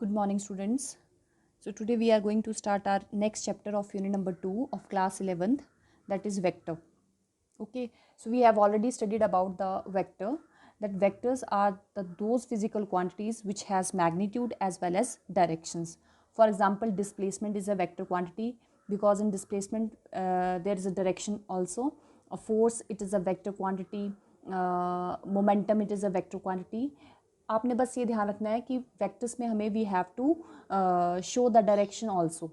Good morning, students. So today we are going to start our next chapter of unit number 2 of class 11th, that is vector. Okay, so we have already studied about the vector, that vectors are those physical quantities which has magnitude as well as directions. For example, displacement is a vector quantity because in displacement there is a direction also. A force, it is a vector quantity. Momentum, it is a vector quantity. आपने बस ये ध्यान रखना है कि vectors में हमें we have to show the direction also.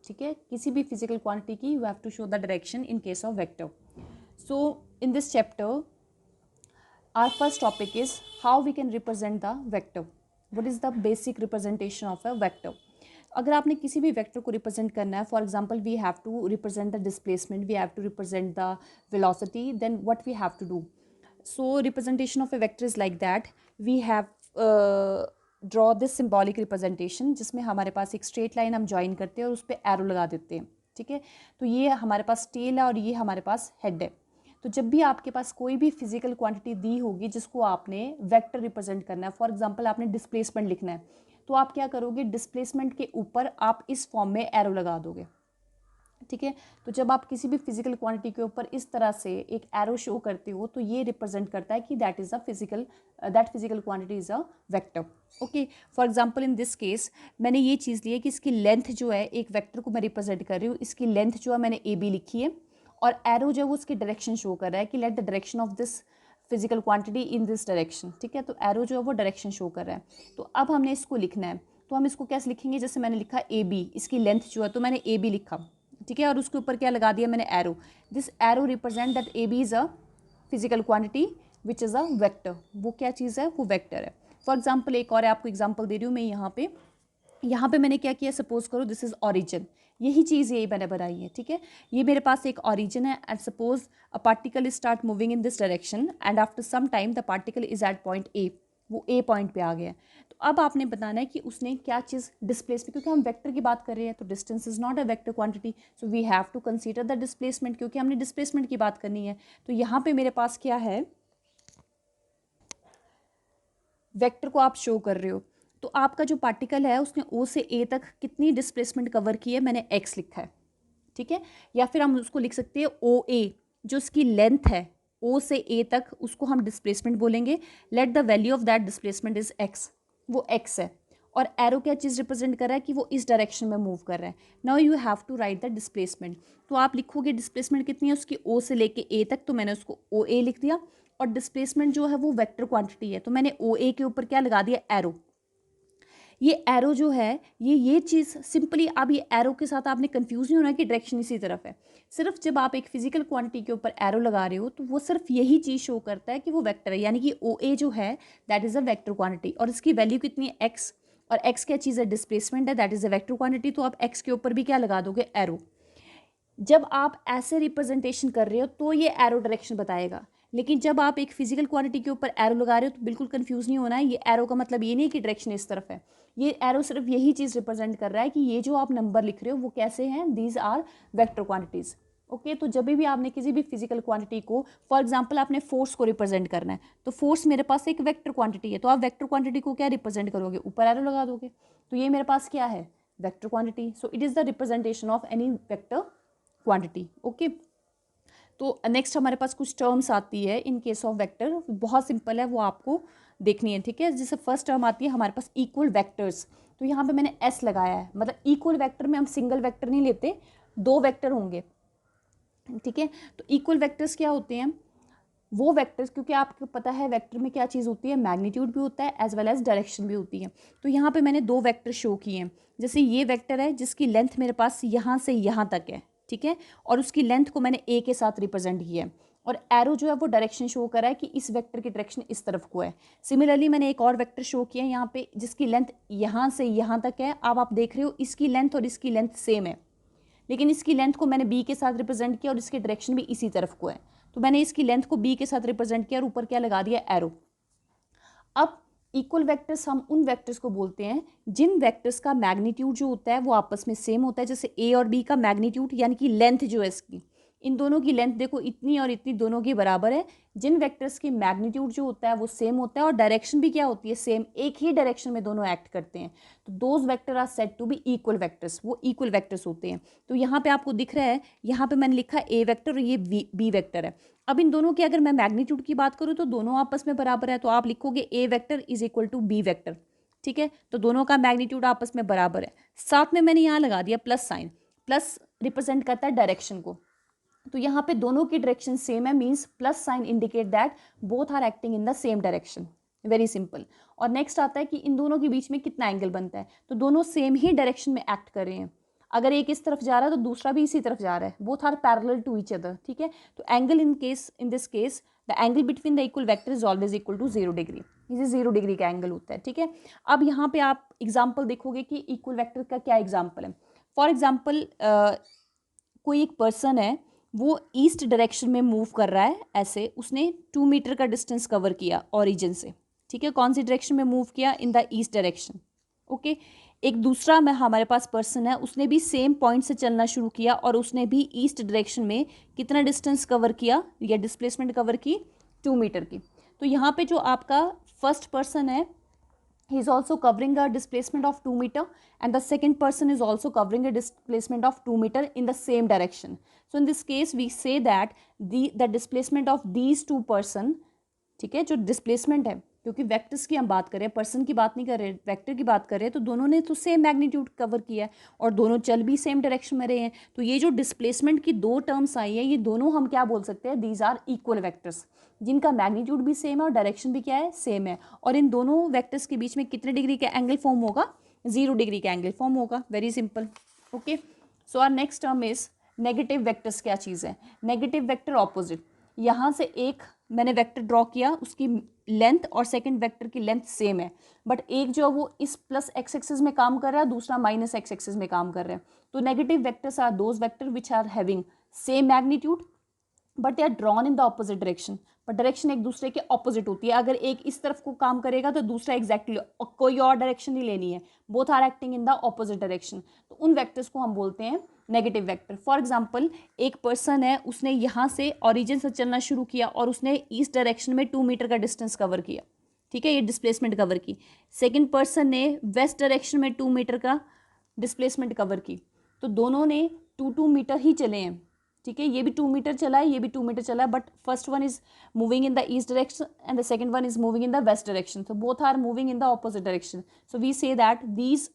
ठीक है, किसी भी फिजिकल क्वांटिटी की you have to show the direction in case of vector. So in this chapter our first topic is how we can represent the vector. What is the basic representation of a vector. अगर आपने किसी भी vector को represent करना है, for example we have to represent the displacement, we have to represent the velocity, then what we have to do. So representation of a vector is like that. We have draw this symbolic representation जिसमें हमारे पास एक straight line हम join करते हैं और उस पर arrow लगा देते हैं. ठीक है, तो ये हमारे पास टेल है और ये हमारे पास हेड है. तो जब भी आपके पास कोई भी फिजिकल क्वांटिटी दी होगी जिसको आपने वेक्टर रिप्रेजेंट करना है, फॉर एग्जांपल आपने डिस्प्लेसमेंट लिखना है, तो आप क्या करोगे, डिस्प्लेसमेंट के ऊपर आप इस फॉर्म में एरो लगा दोगे. ठीक है, तो जब आप किसी भी फिजिकल क्वांटिटी के ऊपर इस तरह से एक एरो शो करते हो तो ये रिप्रेजेंट करता है कि that physical quantity is a vector. Okay, for example in this case मैंने ये चीज़ ली है कि इसकी लेंथ जो है, एक वेक्टर को मैं रिप्रेजेंट कर रही हूँ, इसकी लेंथ जो है मैंने ए बी लिखी है और एरो जो है वो उसकी डायरेक्शन शो कर रहा है कि let the direction of this physical quantity in this direction. ठीक है, तो एरो जो है वो डायरेक्शन शो कर रहा है. तो अब हमने इसको लिखना है, तो हम इसको कैसे लिखेंगे, जैसे मैंने लिखा ए बी, इसकी लेंथ जो है तो मैंने ए बी लिखा. ठीक है, और उसके ऊपर क्या लगा दिया मैंने, arrow. This arrow represent that A B is a physical quantity which is a vector. वो क्या चीज़ है, वो वेक्टर है. फॉर एग्जांपल एक और आपको एग्जांपल दे रही हूँ मैं. यहाँ पे मैंने क्या किया, सपोज करो दिस इज ऑरिजिन. यही चीज़ यही मैंने बनाई है. ठीक है, ये मेरे पास एक ऑरिजिन है and suppose a particle start moving in this direction and after some time the particle is at point A. वो ए पॉइंट पे आ गया. तो अब आपने बताना है कि उसने क्या चीज़ डिस्प्लेसमेंट, क्योंकि हम वेक्टर की बात कर रहे हैं तो distance is not a vector quantity, so we have to consider the displacement, क्योंकि हमने डिस्प्लेसमेंट की बात करनी है. तो यहाँ पे मेरे पास क्या है, वेक्टर को आप शो कर रहे हो, तो आपका जो पार्टिकल है उसने ओ से ए तक कितनी डिस्प्लेसमेंट कवर की है, मैंने एक्स लिखा है. ठीक है, या फिर हम उसको लिख सकते हैं ओ ए, जो उसकी लेंथ है ओ से ए तक, उसको हम डिस्प्लेसमेंट बोलेंगे. Let the value of that displacement is x, वो एक्स है. और एरो क्या चीज़ रिप्रेजेंट कर रहा है कि वो इस डायरेक्शन में मूव कर रहा है. Now you have to write the displacement. तो आप लिखोगे डिस्प्लेसमेंट कितनी है उसकी, ओ से लेके ए तक, तो मैंने उसको ओ ए लिख दिया. और डिस्प्लेसमेंट जो है वो वेक्टर क्वांटिटी है, तो मैंने ओ ए के ऊपर क्या लगा दिया, एरो. ये एरो जो है ये चीज़ सिंपली, अब ये एरो के साथ आपने कंफ्यूज नहीं होना कि डायरेक्शन इसी तरफ है. सिर्फ जब आप एक फिजिकल क्वांटिटी के ऊपर एरो लगा रहे हो तो वो सिर्फ यही चीज़ शो करता है कि वो वेक्टर है, यानी कि ओ ए जो है that is a vector quantity और इसकी वैल्यू कितनी है, एक्स. और एक्स क्या चीज़ है, डिस्प्लेसमेंट है, that is a vector quantity. तो आप एक्स के ऊपर भी क्या लगा दोगे, एरो. जब आप ऐसे रिप्रेजेंटेशन कर रहे हो तो ये एरो डायरेक्शन बताएगा. लेकिन जब आप एक फिजिकल क्वांटिटी के ऊपर एरो लगा रहे हो तो बिल्कुल कंफ्यूज नहीं होना है. ये एरो का मतलब ये नहीं कि डायरेक्शन इस तरफ है. ये एरो सिर्फ यही चीज़ रिप्रेजेंट कर रहा है कि ये जो आप नंबर लिख रहे हो वो कैसे हैं, these are vector quantities. Okay, तो जब भी आपने किसी भी फिजिकल क्वांटिटी को, फॉर एग्जांपल आपने फोर्स को रिप्रेजेंट करना है, तो फोर्स मेरे पास एक वेक्टर क्वांटिटी है, तो आप वेक्टर क्वांटिटी को क्या रिप्रेजेंट करोगे, ऊपर एरो लगा दोगे. तो ये मेरे पास क्या है, vector quantity. So it is the representation of any vector quantity. Okay, तो नेक्स्ट हमारे पास कुछ टर्म्स आती है इन केस ऑफ वेक्टर, बहुत सिंपल है, वो आपको देखनी है. ठीक है, जैसे फर्स्ट टर्म आती है हमारे पास इक्वल वेक्टर्स. तो यहाँ पे मैंने एस लगाया है, मतलब इक्वल वेक्टर में हम सिंगल वेक्टर नहीं लेते, दो वेक्टर होंगे. ठीक है, तो इक्वल वेक्टर्स क्या होते हैं, वो वेक्टर्स, क्योंकि आपको पता है वेक्टर में क्या चीज़ होती है, मैग्नीट्यूड भी होता है एज वेल एज डायरेक्शन भी होती है. तो यहाँ पे मैंने दो वेक्टर शो किए हैं. जैसे ये वेक्टर है जिसकी लेंथ मेरे पास यहाँ से यहाँ तक है. ठीक है, और उसकी लेंथ को मैंने ए के साथ रिप्रेजेंट किया है और एरो जो है वो डायरेक्शन शो कर रहा है कि इस वेक्टर की डायरेक्शन इस तरफ को है. सिमिलरली मैंने एक और वेक्टर शो किया है यहाँ पे जिसकी लेंथ यहाँ से यहाँ तक है. अब आप देख रहे हो इसकी लेंथ और इसकी लेंथ सेम है, लेकिन इसकी लेंथ को मैंने बी के साथ रिप्रेजेंट किया और इसकी डायरेक्शन भी इसी तरफ को है. तो मैंने इसकी लेंथ को बी के साथ रिप्रेजेंट किया और ऊपर क्या लगा दिया, एरो. अब इक्वल वेक्टर्स, हम उन वेक्टर्स को बोलते हैं जिन वेक्टर्स का मैग्नीट्यूड जो होता है वो आपस में सेम होता है. जैसे ए और बी का मैग्नीट्यूड यानी कि लेंथ जो है इसकी इन दोनों की लेंथ देखो इतनी और इतनी दोनों की बराबर है। जिन वेक्टर्स की मैग्नीट्यूड जो होता है वो सेम होता है और डायरेक्शन भी क्या होती है, सेम, एक ही डायरेक्शन में दोनों एक्ट करते हैं, तो those vector are said to be equal vectors, वो इक्वल वेक्टर्स होते हैं। तो यहाँ पे आपको दिख रहा है, यहाँ पे मैंने लिखा ए वेक्टर और ये बी वेक्टर है। अब इन दोनों की अगर मैं मैग्नीट्यूड की बात करूँ तो दोनों आपस में बराबर है, तो आप लिखोगे A vector is equal to B vector, ठीक है। तो दोनों का मैग्नीट्यूड आपस में बराबर है। साथ में मैंने यहाँ लगा दिया प्लस साइन, प्लस रिप्रेजेंट करता है डायरेक्शन को, तो यहाँ पे दोनों की डायरेक्शन सेम है, means plus sign indicate that both are acting in the same direction, very simple. और नेक्स्ट आता है कि इन दोनों के बीच में कितना एंगल बनता है, तो दोनों सेम ही डायरेक्शन में एक्ट कर रहे हैं। अगर एक इस तरफ जा रहा है तो दूसरा भी इसी तरफ जा रहा है, both are parallel to each other, ठीक है। तो angle in this case the angle between the equal vector is always equal to 0 degree, इसे 0 डिग्री का एंगल होता है, ठीक है। अब यहाँ पे आप एग्जाम्पल देखोगे कि इक्वल वेक्टर का क्या एग्जाम्पल है। फॉर एग्जाम्पल कोई एक पर्सन है, वो ईस्ट डायरेक्शन में मूव कर रहा है, ऐसे उसने 2 मीटर का डिस्टेंस कवर किया ओरिजिन से, ठीक है। कौन सी डायरेक्शन में मूव किया, in the east direction, okay. एक दूसरा में हमारे पास पर्सन है, उसने भी सेम पॉइंट से चलना शुरू किया और उसने भी ईस्ट डायरेक्शन में कितना डिस्टेंस कवर किया या डिस्प्लेसमेंट कवर की, 2 मीटर की। तो यहाँ पे जो आपका फर्स्ट पर्सन है, he is also covering a displacement of 2 meter and the second person is also covering a displacement of 2 meter in the same direction. So in this case we say that the displacement of these two person, ठीक है, जो displacement है, क्योंकि vectors की हम बात कर रहे हैं, पर्सन की बात नहीं कर रहे, वेक्टर की बात कर रहे हैं, तो दोनों ने तो सेम मैग्नीट्यूड कवर किया है और दोनों चल भी सेम डायरेक्शन में रहे हैं। तो ये जो डिस्प्लेसमेंट की दो टर्म्स आई है, ये दोनों हम क्या बोल सकते हैं, दीज आर इक्वल वेक्टर्स, जिनका मैग्नीट्यूड भी सेम है और डायरेक्शन भी क्या है, सेम है। और इन दोनों वेक्टर्स के बीच में कितने डिग्री का एंगल फॉर्म होगा, 0 डिग्री का एंगल फॉर्म होगा, very simple, okay. So our next term is negative vectors. क्या चीज़ है नेगेटिव वेक्टर, ऑपोजिट। यहाँ से एक मैंने वेक्टर ड्रॉ किया, उसकी लेंथ और सेकंड वेक्टर की लेंथ सेम है, बट एक जो है वो इस प्लस एक्स एक्सिस में काम कर रहा है, दूसरा माइनस एक्स एक्सिस में काम कर रहा है। तो negative vectors are those vector which are having same magnitude but they are drawn in the opposite direction, पर डायरेक्शन एक दूसरे के ऑपोजिट होती है। अगर एक इस तरफ को काम करेगा तो दूसरा एग्जैक्टली कोई और डायरेक्शन नहीं लेनी है, both are acting in the opposite direction, तो उन वेक्टर्स को हम बोलते हैं नेगेटिव वेक्टर। फॉर एग्जाम्पल एक पर्सन है, उसने यहाँ से ऑरिजिन से चलना शुरू किया और उसने ईस्ट डायरेक्शन में 2 मीटर का डिस्टेंस कवर किया, ठीक है, ये डिस्प्लेसमेंट कवर की। सेकेंड पर्सन ने वेस्ट डायरेक्शन में 2 मीटर का डिस्प्लेसमेंट कवर की, तो दोनों ने 2 मीटर ही चले हैं, ठीक है। ये भी 2 मीटर चला है, ये भी 2 मीटर चला है, but first one is moving in the east direction and the second one is moving in the west direction, so both are moving in the opposite direction, so we say that these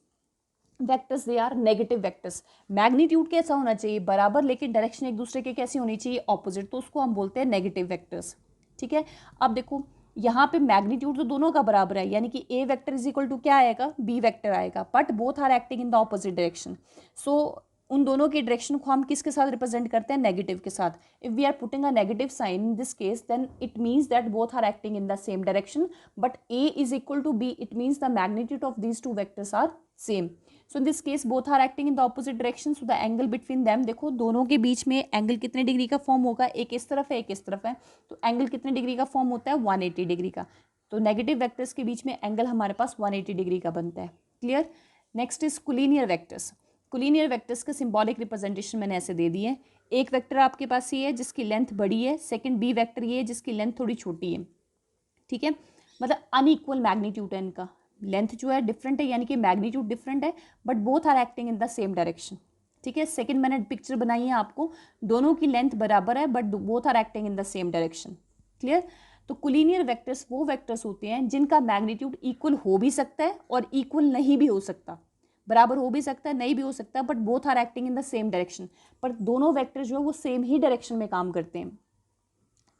vectors they are negative vectors। Magnitude कैसा होना चाहिए, बराबर, लेकिन direction एक दूसरे के कैसी होनी चाहिए, ऑपोजिट, तो उसको हम बोलते हैं नेगेटिव वेक्टर्स, ठीक है। अब देखो यहाँ पे मैग्नीट्यूड तो दोनों का बराबर है, यानी कि A vector is equal to क्या आएगा, बी वेक्टर आएगा, but both are acting in the opposite direction. So उन दोनों के डायरेक्शन को हम किसके साथ रिप्रेजेंट करते हैं, नेगेटिव के साथ। If we are putting a negative sign in this case, then it means that both are acting in the same direction, but A is equal to B, it means the magnitude of these two vectors are same. So in this case both are acting in the opposite direction, so the angle between them, देखो दोनों के बीच में angle कितने degree का form होगा, एक इस तरफ है एक इस तरफ है, तो एंगल कितने डिग्री का फॉर्म होता है, 180 डिग्री का। तो नेगेटिव वेक्टर्स के बीच में एंगल हमारे पास 180 डिग्री का बनता है, clear. Next is collinear vectors. Collinear vectors का सिंबॉलिक रिप्रेजेंटेशन मैंने ऐसे दे दी है। एक वेक्टर आपके पास ये है जिसकी लेंथ बड़ी है, सेकंड बी वेक्टर ये है जिसकी लेंथ थोड़ी छोटी है, ठीक है, मतलब अनइक्वल मैग्नीट्यूड है इनका, लेंथ जो है डिफरेंट है, यानी कि मैग्नीट्यूड डिफरेंट है, but both are acting in the same direction, ठीक है। सेकंड मैंने पिक्चर बनाई है आपको, दोनों की लेंथ बराबर है but both are acting in the same direction, clear. तो कोलिनियर वेक्टर्स वो वेक्टर्स होते हैं जिनका मैग्नीट्यूड इक्वल हो भी सकता है और इक्वल नहीं भी हो सकता, बराबर हो भी सकता है नहीं भी हो सकता, but both are acting in the same direction, पर दोनों वेक्टर जो है वो सेम ही डायरेक्शन में काम करते हैं,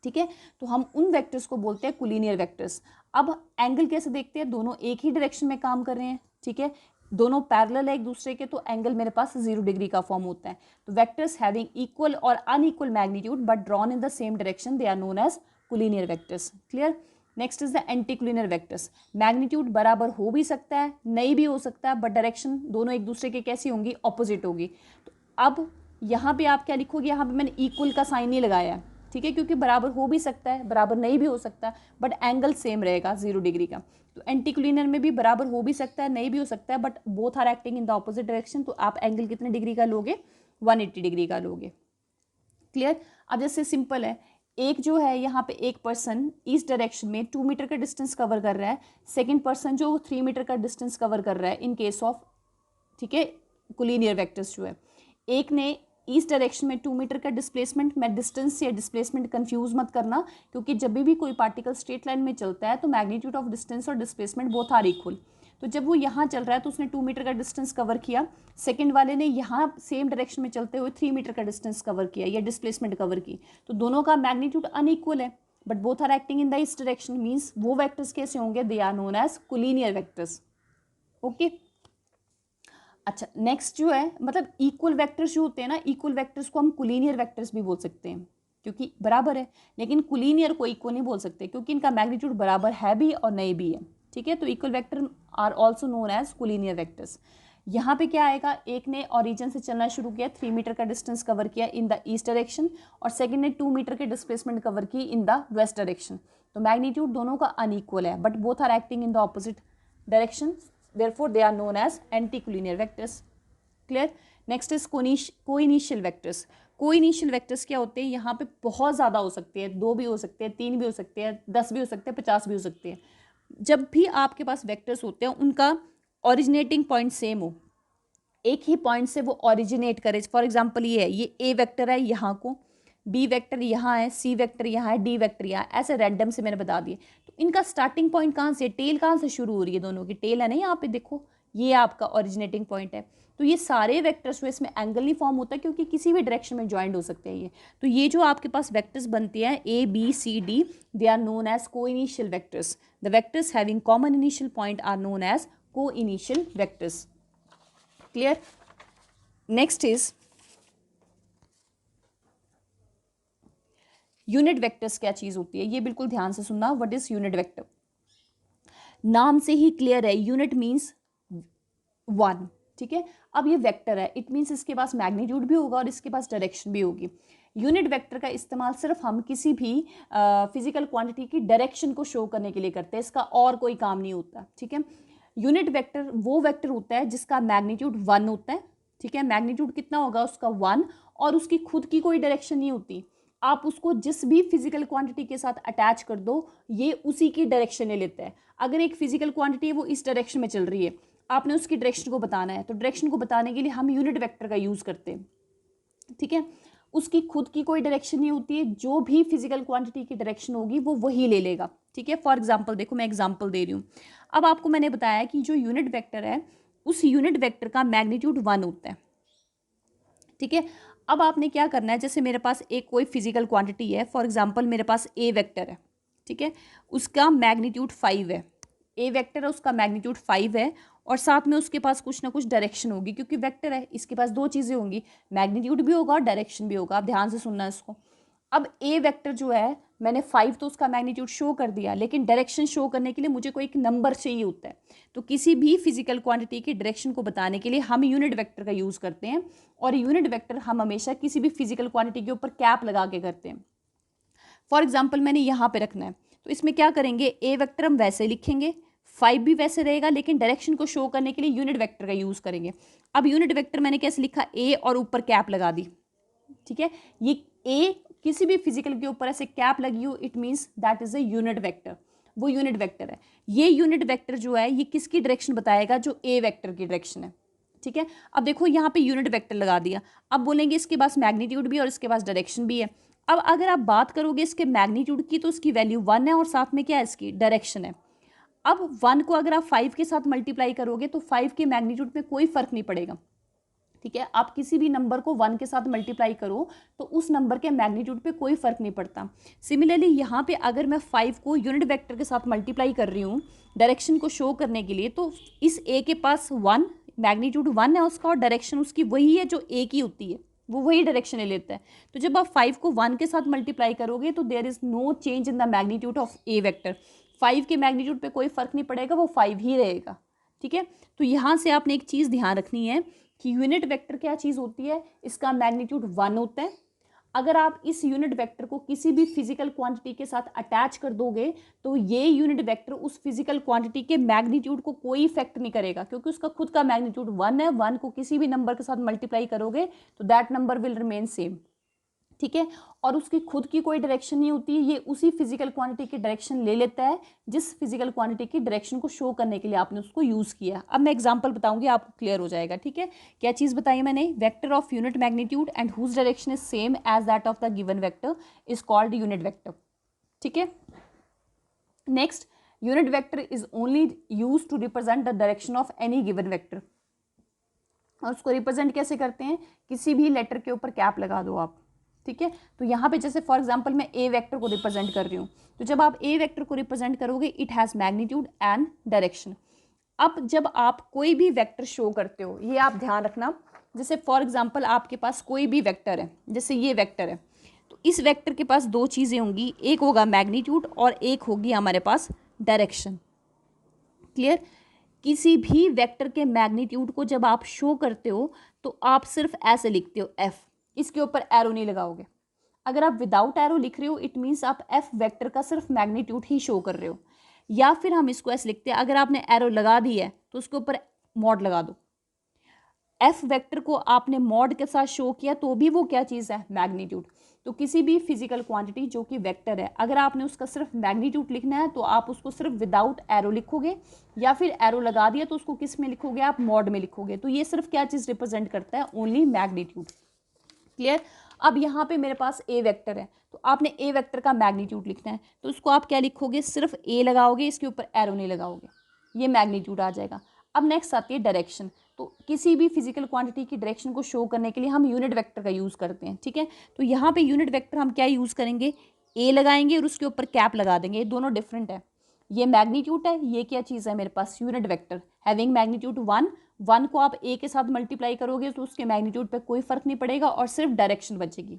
ठीक है। तो हम उन वेक्टर्स को बोलते हैं कोलिनियर वेक्टर्स। अब एंगल कैसे देखते हैं, दोनों एक ही डायरेक्शन में काम कर रहे हैं, ठीक है, दोनों पैरेलल है एक दूसरे के, तो एंगल मेरे पास 0 डिग्री का फॉर्म होता है। तो वेक्टर्स हैविंग इक्वल और unequal magnitude but drawn in the same direction, they are known as collinear vectors, clear. Next is the anti collinear vectors. Magnitude बराबर हो भी सकता है नहीं भी हो सकता है, बट डायरेक्शन दोनों एक दूसरे के कैसी होंगी, ऑपोजिट होगी। तो अब यहाँ पे आप क्या लिखोगे, यहाँ पे मैंने इक्वल का साइन नहीं लगाया है, ठीक है, क्योंकि बराबर हो भी सकता है बराबर नहीं भी हो सकता, बट एंगल सेम रहेगा 0 डिग्री का। तो एंटी कोलिनियर में भी बराबर हो भी सकता है नहीं भी हो सकता है, but both are acting in the opposite direction, तो आप एंगल कितने डिग्री का लोगे, 180 डिग्री का लोगे, क्लियर। अब जैसे सिंपल है, एक जो है यहाँ पे एक पर्सन इस डायरेक्शन में 2 मीटर का डिस्टेंस कवर कर रहा है, सेकंड पर्सन जो 3 मीटर का डिस्टेंस कवर कर रहा है इन केस ऑफ, ठीक है, कोलिनियर वेक्टर्स जो है। एक ने इस डायरेक्शन में 2 मीटर का डिस्प्लेसमेंट, मैं डिस्टेंस या डिस्प्लेसमेंट कंफ्यूज मत करना, क्योंकि जब भी कोई पार्टिकल स्ट्रेट लाइन में चलता है तो मैग्नीट्यूड ऑफ डिस्टेंस और डिस्प्लेसमेंट बोथ आर इक्वल। तो जब वो यहाँ चल रहा है तो उसने 2 मीटर का डिस्टेंस कवर किया, सेकंड वाले ने यहाँ सेम डायरेक्शन में चलते हुए 3 मीटर का डिस्टेंस कवर किया या डिस्प्लेसमेंट कवर की, तो दोनों का मैग्नीट्यूड अनइक्वल है, but both are acting in the इस डायरेक्शन, मीन्स वो वेक्टर्स कैसे होंगे, they are known as collinear vectors. Okay, अच्छा नेक्स्ट जो है, मतलब इक्वल वेक्टर्स जो होते हैं ना, इक्वल वेक्टर्स को हम कोलिनियर वेक्टर्स भी बोल सकते हैं क्योंकि बराबर है, लेकिन कोलिनियर को इक्वल नहीं बोल सकते क्योंकि इनका मैग्नीट्यूड बराबर है भी और नहीं भी है, ठीक है। तो equal vector are also known as collinear vectors. यहाँ पे क्या आएगा, एक ने ओरिजिन से चलना शुरू किया, 3 मीटर का डिस्टेंस कवर किया इन द ईस्ट डायरेक्शन, और सेकंड ने 2 मीटर के डिस्प्लेसमेंट कवर की इन द वेस्ट डायरेक्शन। तो मैग्नीट्यूड दोनों का अनइक्वल है, but both are acting in the opposite direction, therefore they are known as anticollinear vectors। clear। next is co-initial vectors। co-initial vectors क्या होते हैं, यहाँ पे बहुत ज़्यादा हो सकते हैं, 2 भी हो सकते हैं, 3 भी हो सकते हैं, 10 भी हो सकते हैं, 50 भी हो सकते हैं। जब भी आपके पास वेक्टर्स होते हैं उनका ओरिजिनेटिंग पॉइंट सेम हो, एक ही पॉइंट से वो ओरिजिनेट करे। फॉर एग्जाम्पल ये है, ये ए वेक्टर है यहाँ को, बी वेक्टर यहाँ है, सी वेक्टर यहाँ है, डी वेक्टर यहाँ है, ऐसे रैंडम से मैंने बता दिए। तो इनका स्टार्टिंग पॉइंट कहाँ से, टेल कहाँ से शुरू हो रही है, दोनों की टेल है ना यहाँ पे, देखो ये आपका ओरिजिनेटिंग पॉइंट है। तो ये सारे वेक्टर्स जो इसमें एंगल नहीं फॉर्म होता क्योंकि किसी भी डायरेक्शन में ज्वाइंट हो सकते हैं ये। तो ये जो आपके पास वेक्टर्स बनते हैं A B C D, they are known as coinitial vectors. The vectors having common initial point are known as coinitial vectors. Clear. Next is unit vectors. क्या चीज होती है ये बिल्कुल ध्यान से सुनना, व्हाट इज यूनिट वेक्टर। नाम से ही क्लियर है, यूनिट मीन्स 1, ठीक है। अब ये वेक्टर है, इट मीन्स इसके पास मैग्नीट्यूड भी होगा और इसके पास डायरेक्शन भी होगी। यूनिट वेक्टर का इस्तेमाल सिर्फ हम किसी भी फिजिकल क्वांटिटी की डायरेक्शन को शो करने के लिए करते हैं, इसका और कोई काम नहीं होता, ठीक है। यूनिट वेक्टर वो वेक्टर होता है जिसका मैग्नीट्यूड 1 होता है, ठीक है। मैग्नीट्यूड कितना होगा उसका 1, और उसकी खुद की कोई डायरेक्शन नहीं होती। आप उसको जिस भी फिजिकल क्वांटिटी के साथ अटैच कर दो, ये उसी की डायरेक्शन ले लेता है। अगर एक फिजिकल क्वांटिटी है वो इस डायरेक्शन में चल रही है, आपने उसकी डायरेक्शन को बताना है, तो डायरेक्शन को बताने के लिए हम यूनिट वेक्टर का यूज करते हैं, ठीक है। उसकी खुद की कोई डायरेक्शन नहीं होती है, जो भी फिजिकल क्वांटिटी की डायरेक्शन होगी वो वही ले लेगा, ठीक है। फॉर एग्जाम्पल देखो, मैं एग्जाम्पल दे रही हूँ। अब आपको मैंने बताया कि जो यूनिट वेक्टर है उस यूनिट वेक्टर का मैग्नीट्यूड 1 होता है, ठीक है। अब आपने क्या करना है, जैसे मेरे पास एक कोई फिजिकल क्वांटिटी है, फॉर एग्जांपल मेरे पास ए वेक्टर है, ठीक है, उसका मैग्नीट्यूड 5 है। ए वेक्टर है, उसका मैग्नीट्यूड 5 है, और साथ में उसके पास कुछ ना कुछ डायरेक्शन होगी, क्योंकि वेक्टर है इसके पास 2 चीज़ें होंगी, मैग्नीट्यूड भी होगा और डायरेक्शन भी होगा। आप ध्यान से सुनना इसको। अब ए वेक्टर जो है, मैंने 5 तो उसका मैग्नीट्यूड शो कर दिया, लेकिन डायरेक्शन शो करने के लिए मुझे कोई एक नंबर चाहिए होता है। तो किसी भी फिजिकल क्वांटिटी की डायरेक्शन को बताने के लिए हम यूनिट वेक्टर का यूज़ करते हैं, और यूनिट वेक्टर हम हमेशा किसी भी फिजिकल क्वांटिटी के ऊपर कैप लगा के करते हैं। फॉर एग्जाम्पल मैंने यहाँ पे रखना है, तो इसमें क्या करेंगे, ए वेक्टर हम वैसे लिखेंगे, 5 भी वैसे रहेगा, लेकिन डायरेक्शन को शो करने के लिए यूनिट वेक्टर का यूज़ करेंगे। अब यूनिट वेक्टर मैंने कैसे लिखा, ए और ऊपर कैप लगा दी, ठीक है। ये ए किसी भी फिजिकल के ऊपर ऐसे कैप लगी हो, it means that is a unit vector, वो यूनिट वेक्टर है। ये यूनिट वेक्टर जो है ये किसकी डायरेक्शन बताएगा, जो ए वेक्टर की डायरेक्शन है, ठीक है। अब देखो यहाँ पे यूनिट वेक्टर लगा दिया, अब बोलेंगे इसके पास मैग्नीट्यूड भी और इसके पास डायरेक्शन भी है। अब अगर आप बात करोगे इसके मैग्नीट्यूड की, तो इसकी वैल्यू 1 है और साथ में क्या है, इसकी डायरेक्शन है। अब 1 को अगर आप 5 के साथ मल्टीप्लाई करोगे तो 5 के मैग्नीट्यूड में कोई फर्क नहीं पड़ेगा, ठीक है। आप किसी भी नंबर को 1 के साथ मल्टीप्लाई करो तो उस नंबर के मैग्नीट्यूड पे कोई फर्क नहीं पड़ता। सिमिलरली यहाँ पे अगर मैं 5 को यूनिट वेक्टर के साथ मल्टीप्लाई कर रही हूँ डायरेक्शन को शो करने के लिए, तो इस ए के पास 1 मैग्नीट्यूड 1 है उसका, और डायरेक्शन उसकी वही है जो ए की होती है, वो वही डायरेक्शन ले लेता है। तो जब आप 5 को 1 के साथ मल्टीप्लाई करोगे तो there is no change in the magnitude of a vector. 5 के मैग्नीट्यूड पे कोई फर्क नहीं पड़ेगा, वो 5 ही रहेगा, ठीक है। तो यहाँ से आपने एक चीज़ ध्यान रखनी है कि यूनिट वेक्टर क्या चीज़ होती है, इसका मैग्नीट्यूड 1 होता है। अगर आप इस यूनिट वेक्टर को किसी भी फिजिकल क्वांटिटी के साथ अटैच कर दोगे तो ये यूनिट वेक्टर उस फिजिकल क्वांटिटी के मैग्नीट्यूड को कोई इफेक्ट नहीं करेगा, क्योंकि उसका खुद का मैग्नीट्यूड 1 है। 1 को किसी भी नंबर के साथ मल्टीप्लाई करोगे तो that number will remain same, ठीक है, और उसकी खुद की कोई डायरेक्शन नहीं होती, ये उसी फिजिकल क्वांटिटी की डायरेक्शन ले लेता है जिस फिजिकल क्वांटिटी की डायरेक्शन को शो करने के लिए आपने उसको यूज़ किया। अब मैं एग्जांपल बताऊंगी, आपको क्लियर हो जाएगा। ठीक है, क्या चीज़ बताई मैंने, vector of unit magnitude and whose direction is same as that of the given vector is called unit vector. ठीक है, next, unit vector is only use to represent the direction of any given vector. और उसको represent कैसे करते हैं, किसी भी letter के ऊपर कैप लगा दो आप। ठीक है, तो यहाँ पे जैसे फॉर एग्जांपल मैं ए वेक्टर को रिप्रेजेंट कर रही हूँ, तो जब आप ए वेक्टर को रिप्रेजेंट करोगे it has magnitude and direction. अब जब आप कोई भी वेक्टर शो करते हो, ये आप ध्यान रखना, जैसे फॉर एग्जांपल आपके पास कोई भी वेक्टर है, जैसे ये वेक्टर है, तो इस वेक्टर के पास दो चीज़ें होंगी, एक होगा मैग्नीट्यूड और एक होगी हमारे पास डायरेक्शन। क्लियर, किसी भी वेक्टर के मैग्नीट्यूड को जब आप शो करते हो तो आप सिर्फ ऐसे लिखते हो एफ, इसके ऊपर एरो नहीं लगाओगे। अगर आप विदाउट एरो लिख रहे हो इट मीन्स आप एफ वेक्टर का सिर्फ मैग्नीट्यूड ही शो कर रहे हो। या फिर हम इसको ऐसे लिखते हैं, अगर आपने एरो लगा दी है तो उसके ऊपर मॉड लगा दो। एफ वेक्टर को आपने मॉड के साथ शो किया तो भी वो क्या चीज़ है, मैग्नीट्यूड। तो किसी भी फिजिकल क्वांटिटी जो कि वेक्टर है, अगर आपने उसका सिर्फ मैग्नीट्यूड लिखना है तो आप उसको सिर्फ विदाउट एरो लिखोगे, या फिर एरो लगा दिया तो उसको किस में लिखोगे, आप मॉड में लिखोगे। तो ये सिर्फ क्या चीज़ रिप्रेजेंट करता है, ओनली मैग्नीट्यूड। क्लियर, अब यहाँ पे मेरे पास ए वेक्टर है, तो आपने ए वेक्टर का मैग्नीट्यूड लिखना है, तो उसको आप क्या लिखोगे, सिर्फ ए लगाओगे, इसके ऊपर एरो नहीं लगाओगे, ये मैग्नीट्यूड आ जाएगा। अब नेक्स्ट आती है डायरेक्शन। तो किसी भी फिजिकल क्वांटिटी की डायरेक्शन को शो करने के लिए हम यूनिट वेक्टर का यूज़ करते हैं। ठीक है, तो यहाँ पे यूनिट वेक्टर हम क्या यूज़ करेंगे, ए लगाएंगे और उसके ऊपर कैप लगा देंगे, ये दोनों डिफरेंट है। ये मैग्नीट्यूड है, ये क्या चीज़ है मेरे पास, यूनिट वेक्टर हैविंग मैग्नीट्यूड 1 को आप ए के साथ मल्टीप्लाई करोगे तो उसके मैग्नीट्यूड पे कोई फर्क नहीं पड़ेगा और सिर्फ डायरेक्शन बचेगी।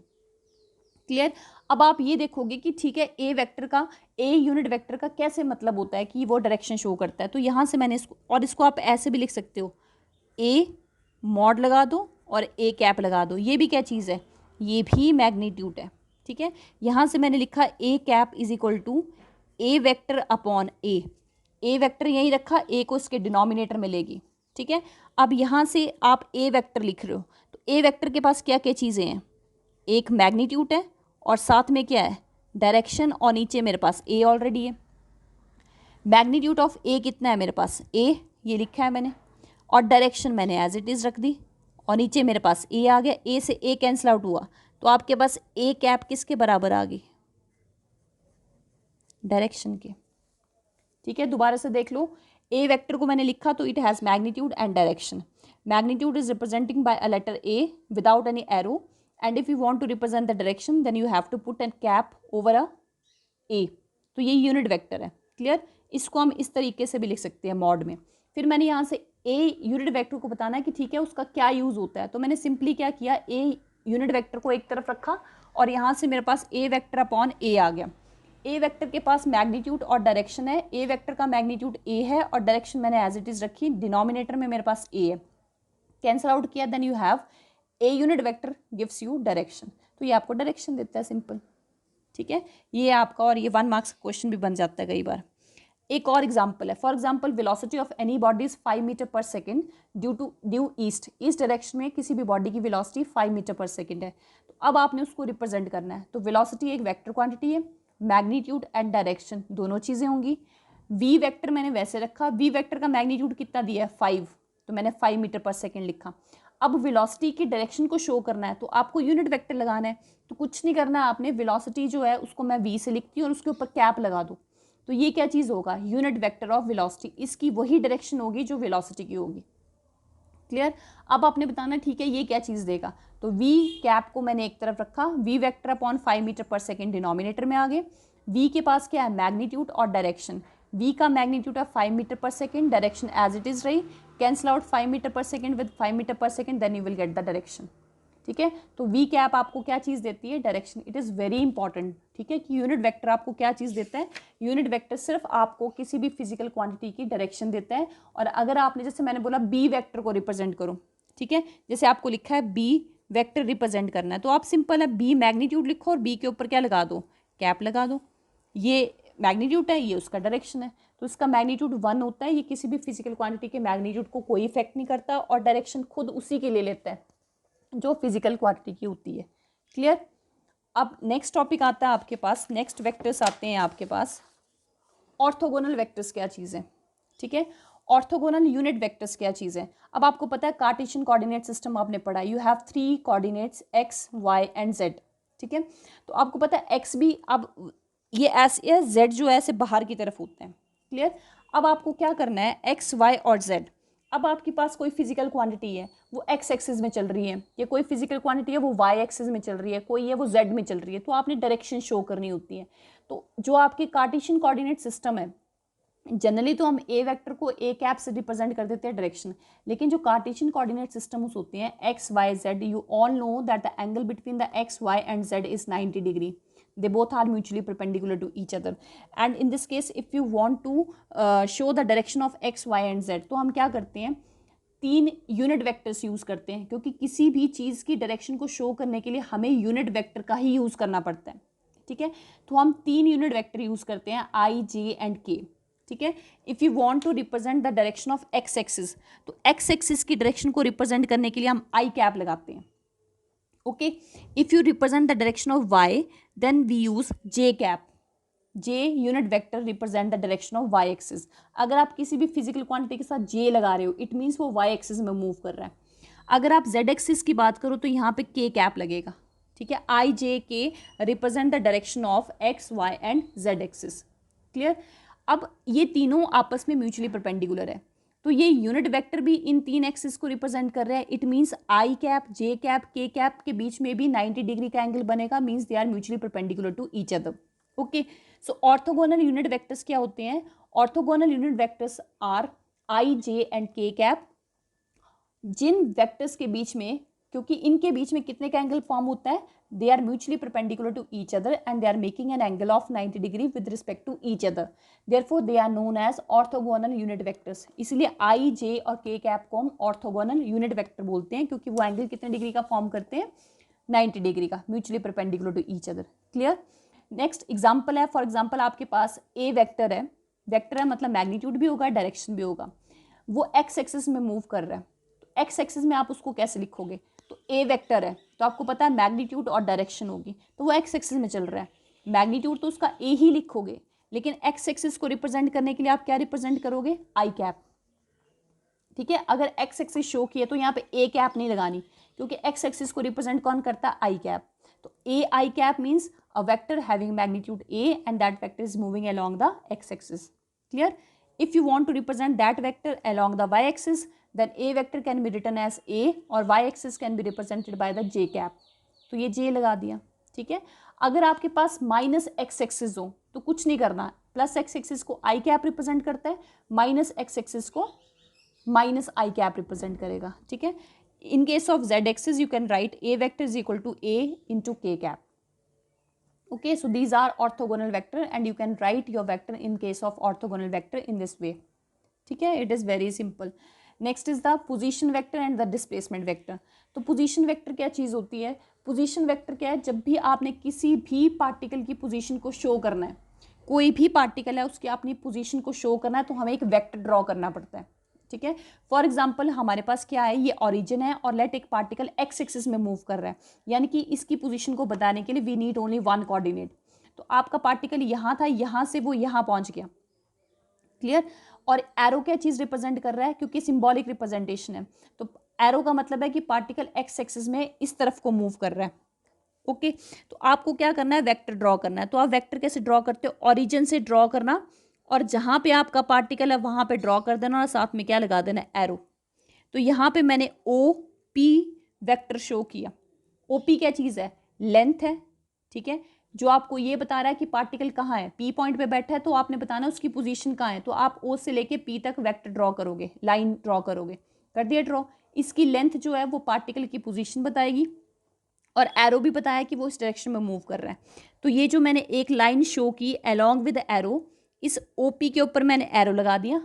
क्लियर, अब आप ये देखोगे कि ठीक है, ए वेक्टर का, ए यूनिट वेक्टर का कैसे मतलब होता है कि वो डायरेक्शन शो करता है। तो यहाँ से मैंने इसको, और इसको आप ऐसे भी लिख सकते हो, ए मॉड लगा दो और ए कैप लगा दो, ये भी क्या चीज़ है, ये भी मैग्नीट्यूड है। ठीक है, यहाँ से मैंने लिखा A cap is equal to A vector upon A vector यहीं रखा, ए को इसके डिनोमिनेटर में लेगी। ठीक है, अब यहाँ से आप ए वेक्टर लिख रहे हो, तो ए वेक्टर के पास क्या क्या चीज़ें हैं, एक मैग्नीट्यूड है और साथ में क्या है, डायरेक्शन, और नीचे मेरे पास ए ऑलरेडी है। मैग्नीट्यूड ऑफ ए कितना है मेरे पास, ए ये लिखा है मैंने, और डायरेक्शन मैंने एज इट इज़ रख दी, और नीचे मेरे पास ए आ गया, ए से ए कैंसिल आउट हुआ, तो आपके पास ए कैप किसके बराबर आ गई, डायरेक्शन के। ठीक है, दोबारा से देख लो, ए वेक्टर को मैंने लिखा तो it has magnitude and direction. Magnitude is representing by a letter A without any arrow, and if you want to represent the direction then you have to put an cap over a A. तो ये unit vector है। Clear, इसको हम इस तरीके से भी लिख सकते हैं मॉड में। फिर मैंने यहाँ से ए यूनिट वेक्टर को बताना है कि ठीक है उसका क्या यूज़ होता है, तो मैंने सिंपली क्या किया, ए यूनिट वेक्टर को एक तरफ रखा और यहाँ से मेरे पास ए वेक्टर अपॉन ए आ गया। ए वेक्टर के पास मैग्नीट्यूड और डायरेक्शन है, ए वेक्टर का मैग्नीट्यूड ए है और डायरेक्शन मैंने एज इट इज़ रखी, डिनोमिनेटर में मेरे पास ए है, कैंसिल आउट किया, then you have a unit vector gives you direction. तो ये आपको डायरेक्शन देता है, सिंपल। ठीक है, ये आपका, और ये 1 मार्क्स क्वेश्चन भी बन जाता है कई बार। एक और एग्जाम्पल है, for example velocity of any body is 5 metre per second due east direction में किसी भी बॉडी की वेलोसिटी 5 मीटर पर सेकेंड है। तो अब आपने उसको रिप्रेजेंट करना है, तो वेलोसिटी एक वेक्टर क्वांटिटी है, मैग्नीट्यूड एंड डायरेक्शन दोनों चीज़ें होंगी। वी वेक्टर मैंने वैसे रखा, वी वेक्टर का मैग्नीट्यूड कितना दिया है 5, तो मैंने 5 मीटर पर सेकेंड लिखा। अब वेलोसिटी की डायरेक्शन को शो करना है तो आपको यूनिट वेक्टर लगाना है, तो कुछ नहीं करना है आपने, वेलोसिटी जो है उसको मैं वी से लिखती हूँ और उसके ऊपर कैप लगा दूँ, तो ये क्या चीज़ होगा, यूनिट वेक्टर ऑफ वेलोसिटी, इसकी वही डायरेक्शन होगी जो वेलोसिटी की होगी। क्लियर, अब आपने बताना ठीक है ये क्या चीज़ देगा, तो वी कैप को मैंने एक तरफ रखा, V vector upon 5 metre per second denominator में आ गए। वी के पास क्या है, मैग्नीट्यूड और डायरेक्शन, वी का मैग्नीट्यूड है 5 metre per second, direction as it is रही, cancel out 5 metre per second with 5 metre per second, then you will get the direction. ठीक है, तो वी कैप आपको क्या चीज़ देती है, direction. It is very important, ठीक है, कि यूनिट वेक्टर आपको क्या चीज़ देता है, यूनिट वेक्टर सिर्फ आपको किसी भी फिजिकल क्वांटिटी की डायरेक्शन देता है। और अगर आपने, जैसे मैंने बोला बी वेक्टर को रिप्रेजेंट करो, ठीक है, जैसे आपको लिखा है बी वेक्टर रिप्रेजेंट करना है, तो आप सिंपल है बी मैग्नीट्यूड लिखो और बी के ऊपर क्या लगा दो, कैप लगा दो। ये मैग्नीट्यूड है, ये उसका डायरेक्शन है, तो इसका मैग्नीट्यूड 1 होता है। ये किसी भी फिजिकल क्वांटिटी के मैग्नीट्यूड को कोई इफेक्ट नहीं करता और डायरेक्शन खुद उसी के ले लेता है जो फिजिकल क्वांटिटी की होती है। क्लियर, अब नेक्स्ट टॉपिक आता है आपके पास, नेक्स्ट वेक्टर्स आते हैं आपके पास ऑर्थोगोनल वेक्टर्स क्या चीज़ है, ठीक है। ऑर्थोगोनल यूनिट वेक्टर्स क्या चीज़ है। अब आपको पता है कार्टेशियन कोऑर्डिनेट सिस्टम आपने पढ़ा, you have 3 coordinates X Y and Z, ठीक है। तो आपको पता है एक्स भी अब ये ऐसे है, जेड जो है ऐसे बाहर की तरफ होते हैं, क्लियर। अब आपको क्या करना है, एक्स वाई और जेड। अब आपके पास कोई फिजिकल क्वांटिटी है वो एक्स एक्सिस में चल रही है, या कोई फिजिकल क्वांटिटी है वो वाई एक्सिस में चल रही है, कोई है वो जेड में चल रही है, तो आपने डायरेक्शन शो करनी होती है। तो जो आपकी कार्टेशियन कोऑर्डिनेट सिस्टम है, जनरली तो हम ए वेक्टर को ए कैप से रिप्रेजेंट कर देते हैं डायरेक्शन, लेकिन जो कार्टेशियन कोऑर्डिनेट सिस्टम्स होते हैं X Y Z, you all know that the angle between the X Y and Z is 90 degree. They both are mutually perpendicular to each other, and in this case if you want to show the direction of x y and z, तो हम क्या करते हैं, 3 unit vectors use करते हैं, क्योंकि किसी भी चीज़ की डायरेक्शन को शो करने के लिए हमें यूनिट वेक्टर का ही यूज करना पड़ता है, ठीक है। तो हम 3 यूनिट वेक्टर यूज करते हैं आई, जे एंड के, ठीक है। If you want to represent the direction of X axis, तो एक्स एक्सिस की डायरेक्शन को रिप्रेजेंट करने के लिए हम आई कैप लगाते हैं, okay. If you represent the direction of Y then we use J cap, J unit vector represent the direction of Y axis. अगर आप किसी भी फिजिकल क्वांटिटी के साथ जे लगा रहे हो, इट मीन्स वो वाई एक्सिस में मूव कर रहा है। अगर आप जेड एक्सिस की बात करो तो यहाँ पे के कैप लगेगा, ठीक है। I J K represent the direction of X Y and Z axis, clear. अब ये तीनों आपस में म्यूचुअली परपेंडिकुलर है, तो ये यूनिट वेक्टर भी इन 3 एक्सिस को रिप्रेजेंट कर रहा है। It means I cap, J cap, K cap के बीच में भी 90 डिग्री का एंगल बनेगा, means they are mutually perpendicular to each other, okay. So orthogonal unit vectors क्या होते हैं, orthogonal unit vectors are I, J and K cap. जिन वेक्टर्स के बीच में, क्योंकि इनके बीच में कितने का एंगल फॉर्म होता है, they are mutually perpendicular to each other and they are making an angle of 90 degree with respect to each other, therefore they are known as orthogonal unit vectors. इसलिए आई, जे और के cap को हम orthogonal unit vector बोलते हैं, क्योंकि वो angle कितने डिग्री का फॉर्म करते हैं, 90 डिग्री का, mutually perpendicular to each other, clear. Next example है, फॉर एग्जाम्पल आपके पास ए वेक्टर है, वेक्टर है मतलब मैग्नीट्यूड भी होगा, डायरेक्शन भी होगा, वो एक्स एक्सिस में मूव कर रहा है। तो एक्स एक्सिस में आप उसको कैसे लिखोगे, तो ए वेक्टर है तो आपको पता है मैग्नीट्यूड और डायरेक्शन होगी, तो वो एक्स एक्सिस में चल रहा है, मैग्नीट्यूड तो उसका ए ही लिखोगे, लेकिन एक्स एक्सिस को रिप्रेजेंट करने के लिए आप क्या रिप्रेजेंट करोगे, आई कैप, ठीक है। अगर एक्स एक्सिस शो किए तो यहाँ पे ए कैप नहीं लगानी, क्योंकि एक्स एक्सिस को रिप्रेजेंट कौन करता है, आई कैप। तो A I cap means a vector having magnitude A and that vector is moving along the x axis, clear. If you want to represent that vector along the y axis, then a vector can be written as a और y axis can be represented by the j cap, तो ये j लगा दिया, ठीक है। अगर आपके पास minus X axis हो तो कुछ नहीं करना, प्लस एक्स एक्सिस को आई कैप रिप्रेजेंट करता है, माइनस एक्स एक्सिस को माइनस आई कैप रिप्रेजेंट करेगा, ठीक है। In case of Z axis you can write A vector is equal to A into K cap, okay. So these are orthogonal vector and you can write your vector in case of orthogonal vector in this way, ठीक है। it is very simple. next is the position vector and the displacement vector. तो position vector क्या चीज़ होती है, position vector क्या है, जब भी आपने किसी भी पार्टिकल की पोजीशन को शो करना है, कोई भी पार्टिकल है उसकी अपनी पोजीशन को शो करना है, तो हमें एक वेक्टर ड्रॉ करना पड़ता है, ठीक है। फॉर एग्जाम्पल हमारे पास क्या है, ये ऑरिजिन है और लेट एक पार्टिकल एक्स एक्सिस में मूव कर रहा है, यानी कि इसकी पोजीशन को बताने के लिए वी नीड ओनली 1 कोऑर्डिनेट। तो आपका पार्टिकल यहाँ था, यहाँ से वो यहाँ पहुँच गया, क्लियर। और एरो क्या चीज़ रिप्रेजेंट कर रहा है, क्योंकि सिंबॉलिक रिप्रेजेंटेशन है, तो एरो का मतलब है कि पार्टिकल एक्स एक्सिस में इस तरफ को मूव कर रहा है, ओके। तो आपको क्या करना है, वेक्टर ड्रॉ करना है। तो आप वेक्टर कैसे ड्रॉ करते हो, ऑरिजिन से ड्रॉ करना और जहाँ पे आपका पार्टिकल है वहाँ पे ड्रॉ कर देना और साथ में क्या लगा देना, एरो। तो यहाँ पे मैंने ओ पी वेक्टर शो किया। ओ पी क्या चीज़ है, लेंथ है, ठीक है, जो आपको ये बता रहा है कि पार्टिकल कहाँ है, पी पॉइंट पे बैठा है तो आपने बताना उसकी पोजीशन कहाँ है। तो आप ओ से लेके पी तक वेक्टर ड्रॉ करोगे, लाइन ड्रॉ करोगे, कर दिया ड्रॉ। इसकी लेंथ जो है वो पार्टिकल की पोजीशन बताएगी और एरो भी बताया कि वो इस डायरेक्शन में मूव कर रहा है। तो ये जो मैंने एक लाइन शो की अलोंग विद एरो, इस ओपी के ऊपर मैंने एरो लगा दिया।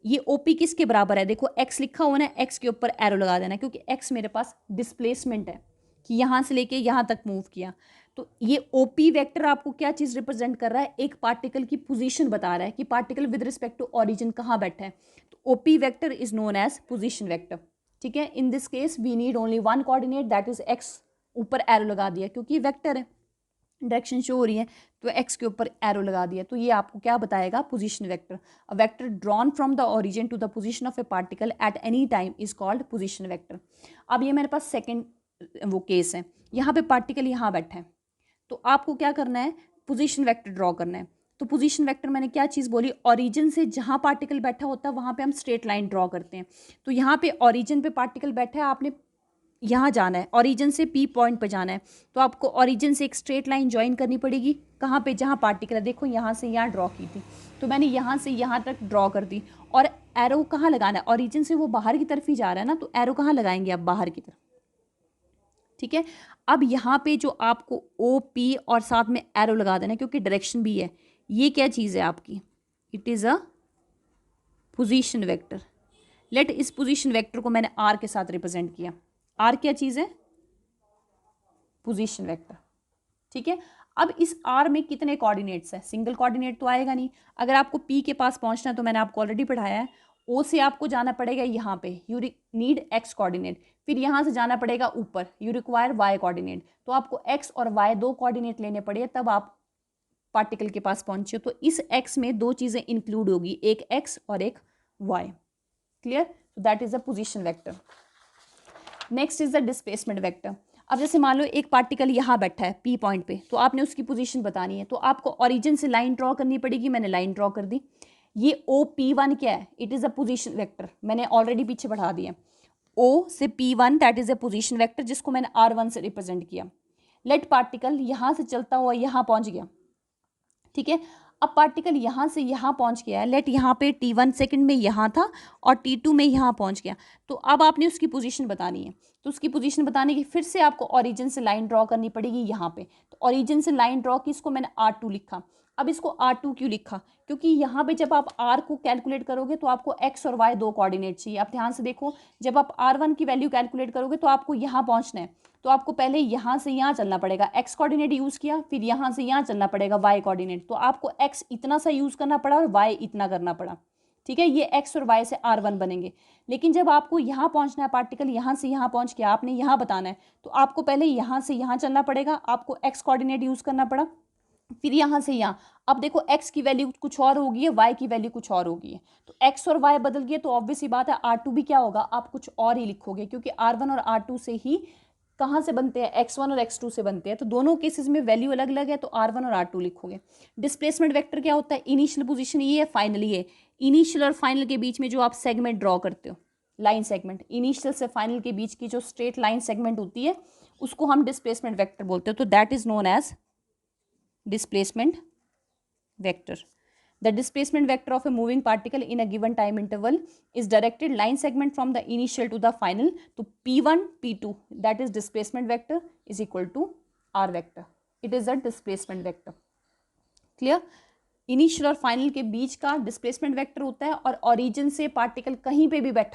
ये ओपी किसके बराबर है, देखो एक्स लिखा हुआ ना, एक्स के ऊपर एरो लगा देना, क्योंकि एक्स मेरे पास डिस्प्लेसमेंट है कि यहाँ से लेके यहाँ तक मूव किया। तो ये ओपी वेक्टर आपको क्या चीज़ रिप्रेजेंट कर रहा है, एक पार्टिकल की पोजीशन बता रहा है कि particle with respect to origin कहाँ बैठा है। तो OP vector is known as position vector, ठीक है। In this case we need only 1 coordinate that is X, ऊपर एरो लगा दिया क्योंकि वेक्टर है, डायरेक्शन शो हो रही है, तो एक्स के ऊपर एरो लगा दिया, तो ये आपको क्या बताएगा, position vector. A vector drawn from the origin to the position of a particle at any time is called position vector. अब ये मेरे पास सेकंड वो केस है, यहाँ पे पार्टिकल यहाँ बैठा है, तो आपको क्या करना है, पोजीशन वेक्टर ड्रॉ करना है। तो पोजीशन वेक्टर मैंने क्या चीज़ बोली, ओरिजिन से जहाँ पार्टिकल बैठा होता है वहाँ पे हम स्ट्रेट लाइन ड्रॉ करते हैं। तो यहाँ पे ओरिजिन पे पार्टिकल बैठा है, आपने यहाँ जाना है, ओरिजिन से पी पॉइंट पे जाना है, तो आपको ओरिजिन से एक स्ट्रेट लाइन ज्वाइन करनी पड़ेगी, कहाँ पे, जहाँ पार्टिकल है। देखो यहाँ से यहाँ ड्रॉ की थी, तो मैंने यहाँ से यहाँ तक ड्रॉ कर दी, और एरो कहाँ लगाना है, ओरिजिन से वो बाहर की तरफ ही जा रहा है ना, तो एरो कहाँ लगाएंगे आप, बाहर की तरफ, ठीक है। अब यहाँ पे जो आपको ओ पी और साथ में एरो लगा देना, क्योंकि डायरेक्शन भी है, ये क्या चीज़ है आपकी, it is a position vector. Let इस पोजीशन वेक्टर को मैंने आर के साथ रिप्रेजेंट किया। आर क्या चीज़ है, पोजीशन वेक्टर, ठीक है। अब इस आर में कितने कोऑर्डिनेट्स है, सिंगल कोऑर्डिनेट तो आएगा नहीं। अगर आपको पी के पास पहुंचना है, तो मैंने आपको ऑलरेडी पढ़ाया है, ओ से आपको जाना पड़ेगा यहाँ पे, यू नीड एक्स कोऑर्डिनेट, फिर यहाँ से जाना पड़ेगा ऊपर, यू रिक्वायर वाई कोऑर्डिनेट। तो आपको एक्स और वाई दो कोऑर्डिनेट लेने पड़े, तब आप पार्टिकल के पास पहुंचे। तो इस एक्स में दो चीज़ें इंक्लूड होगी, एक एक्स और एक Y. Clear, so that is a position vector. Next is the displacement vector. अब जैसे मान लो एक पार्टिकल यहाँ बैठा है पी पॉइंट पे, तो आपने उसकी पोजीशन बतानी है, तो आपको ओरिजिन से लाइन ड्रॉ करनी पड़ेगी। मैंने लाइन ड्रॉ कर दी। ये ओ पी वन क्या है, it is a position vector, मैंने ऑलरेडी पीछे बढ़ा दिया। ओ से P one that is a position vector, जिसको मैंने आर वन से रिप्रेजेंट किया। लेट पार्टिकल यहाँ से चलता हुआ यहाँ पहुँच गया, ठीक है। अब पार्टिकल यहाँ से यहाँ पहुँच गया है, लेट यहाँ पे t1 सेकंड में यहाँ था और t2 में यहाँ पहुँच गया। तो अब आपने उसकी पोजीशन बतानी है, तो उसकी पोजीशन बताने की फिर से आपको ओरिजिन से लाइन ड्रॉ करनी पड़ेगी यहाँ पे। तो ओरिजिन से लाइन ड्रॉ की, इसको मैंने R2 लिखा। अब इसको R2 क्यों लिखा, क्योंकि यहाँ पे जब आप R को कैलकुलेट करोगे तो आपको X और Y दो कोऑर्डिनेट चाहिए। आप ध्यान से देखो, जब आप R1 की वैल्यू कैलकुलेट करोगे तो आपको यहाँ पहुँचना है, तो आपको पहले यहाँ से यहाँ चलना पड़ेगा, एक्स कोऑर्डिनेट यूज़ किया, फिर यहाँ से यहाँ चलना पड़ेगा वाई कोऑर्डिनेट। तो आपको एक्स इतना सा यूज़ करना पड़ा और वाई इतना करना पड़ा, ठीक है। ये एक्स और वाई से R1 बनेंगे। लेकिन जब आपको यहाँ पहुँचना है, पार्टिकल यहाँ से यहाँ पहुँच के आपने यहाँ बताना है, तो आपको पहले यहाँ से यहाँ चलना पड़ेगा, आपको एक्स कोऑर्डिनेट यूज़ करना पड़ा, फिर यहाँ से यहाँ। अब देखो एक्स की वैल्यू कुछ और होगी है, वाई की वैल्यू कुछ और होगी है, तो एक्स और वाई बदल गए, तो ऑब्वियस ही बात है R2 भी क्या होगा, आप कुछ और ही लिखोगे, क्योंकि R1 और R2 से ही कहाँ से बनते हैं, x1 और x2 से बनते हैं। तो दोनों केसेस में वैल्यू अलग अलग है, तो R1 और R2 लिखोगे। डिस्प्लेसमेंट वेक्टर क्या होता है, इनिशियल पोजीशन ये है, फाइनल ये। इनिशियल और फाइनल के बीच में जो आप सेगमेंट ड्रॉ करते हो, लाइन सेगमेंट, इनिशियल से फाइनल के बीच की जो स्ट्रेट लाइन सेगमेंट होती है, उसको हम डिस्प्लेसमेंट वेक्टर बोलते हैं। तो that is known as displacement vector. The displacement vector of a moving particle in a given time interval is directed line segment from the initial to the final. तो P1, P2 that is displacement vector is equal to R vector. It is a displacement vector. Clear? Initial और final के बीच का displacement vector होता है, और origin से particle कहीं पे भी बैठा